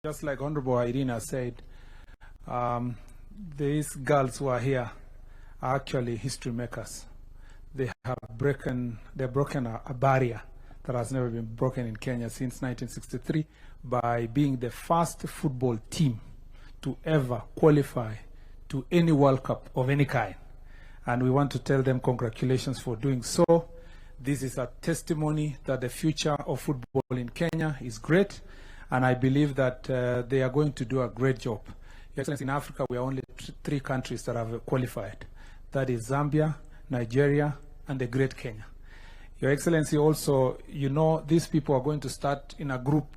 Just like Honorable Irina said, these girls who are here are actually history makers. They've broken a barrier that has never been broken in Kenya since 1963 by being the first football team to ever qualify to any World Cup of any kind. And we want to tell them congratulations for doing so. This is a testimony that the future of football in Kenya is great, and I believe that they are going to do a great job. Your Excellency, in Africa, we are only three countries that have qualified. That is Zambia, Nigeria, and the great Kenya. Your Excellency, also, you know, these people are going to start in a group.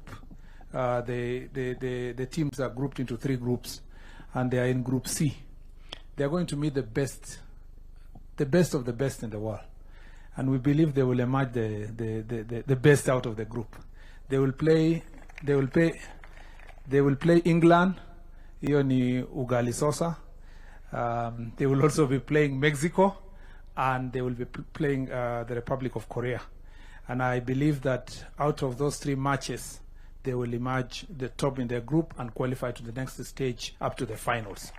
The teams are grouped into three groups, and they are in Group C. They are going to meet the best of the best in the world. And we believe they will emerge the best out of the group. They will play England, hiyo ni ugali sosa. They will also be playing Mexico, and they will be playing the Republic of Korea. And I believe that out of those three matches, they will emerge the top in their group and qualify to the next stage up to the finals.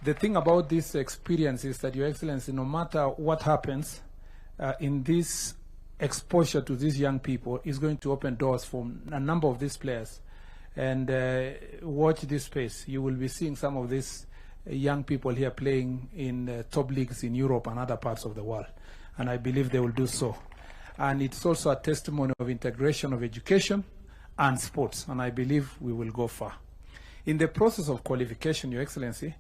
The thing about this experience is that, Your Excellency, no matter what happens, in this exposure to these young people is going to open doors for a number of these players. And watch this space. You will be seeing some of these young people here playing in top leagues in Europe and other parts of the world. And I believe they will do so. And it's also a testimony of integration of education and sports. And I believe we will go far. In the process of qualification, Your Excellency,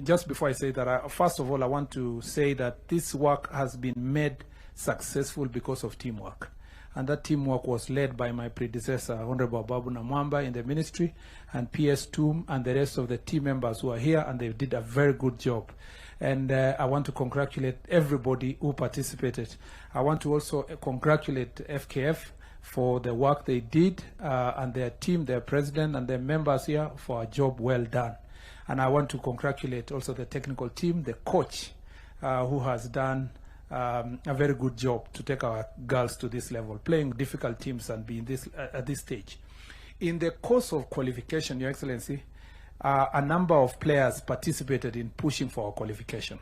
just before I say that, first of all, I want to say that this work has been made successful because of teamwork. And that teamwork was led by my predecessor, Honorable Babu Namwamba, in the ministry, and PS Toom, and the rest of the team members who are here, and they did a very good job. And I want to congratulate everybody who participated. I want to also congratulate FKF for the work they did, and their team, their president, and their members here for a job well done. And I want to congratulate also the technical team, the coach, who has done a very good job to take our girls to this level, playing difficult teams and being at this stage. In the course of qualification, Your Excellency, a number of players participated in pushing for our qualification.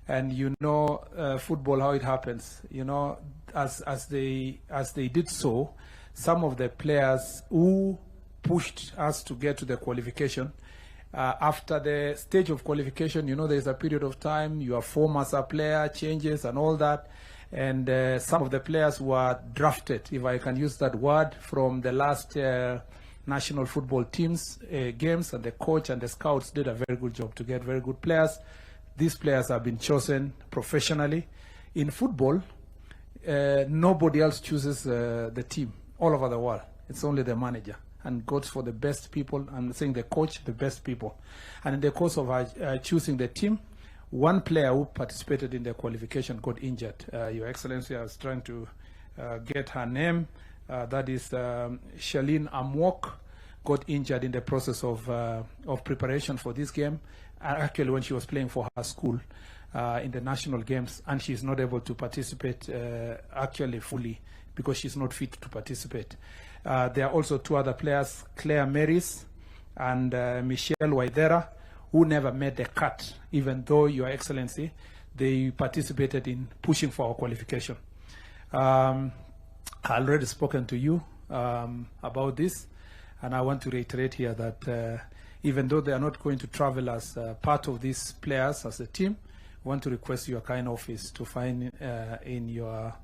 And you know, football, how it happens, you know, as they did so, some of the players who pushed us to get to the qualification, after the stage of qualification, you know, there's a period of time, your form as a player changes and all that. And some of the players were drafted, if I can use that word, from the last national football teams games, and the coach and the scouts did a very good job to get very good players. These players have been chosen professionally. In football, nobody else chooses the team all over the world. It's only the manager, and goes for the best people. I'm saying the coach, the best people. And in the course of choosing the team, one player who participated in the qualification got injured. Your Excellency, I was trying to get her name. That is Shalene Amwok, got injured in the process of preparation for this game. Actually, when she was playing for her school in the national games, and she's not able to participate actually fully because she's not fit to participate. There are also two other players, Claire Maris and Michelle Waidera, who never made the cut, even though, Your Excellency, they participated in pushing for our qualification. I already spoken to you about this, and I want to reiterate here that even though they are not going to travel as part of these players as a team, I want to request your kind office to find in your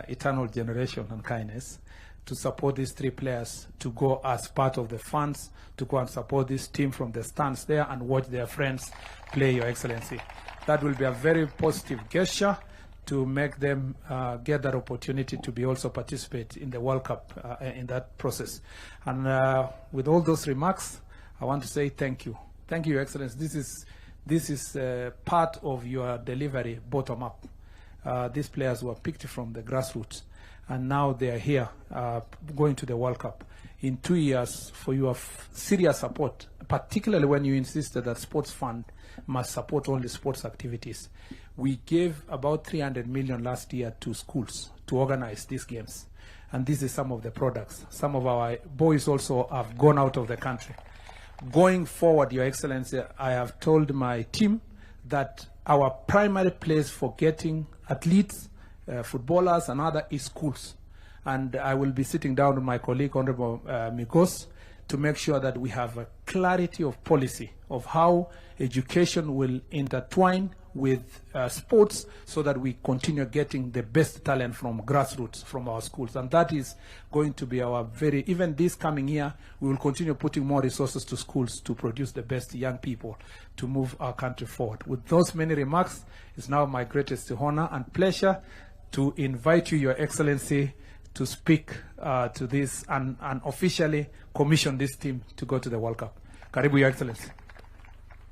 eternal generation and kindness to support these three players to go as part of the funds, to go and support this team from the stands there and watch their friends play, Your Excellency. That will be a very positive gesture to make them get that opportunity to be also participate in the World Cup in that process. And with all those remarks, I want to say thank you. Thank you, Your Excellency. This is part of your delivery bottom up. These players were picked from the grassroots, and now they are here going to the World Cup. In 2 years, for your serious support, particularly when you insisted that Sports Fund must support only sports activities. We gave about 300 million last year to schools to organize these games. And this is some of the products. Some of our boys also have gone out of the country. Going forward, Your Excellency, I have told my team that our primary place for getting athletes, footballers and other is schools. And I will be sitting down with my colleague, Honorable Migos, to make sure that we have a clarity of policy of how education will intertwine with sports, so that we continue getting the best talent from grassroots, from our schools. And that is going to be our even this coming year, we will continue putting more resources to schools to produce the best young people to move our country forward. With those many remarks, it's now my greatest honor and pleasure to invite you, Your Excellency, to speak to this and officially commission this team to go to the World Cup. Karibu, Your Excellency.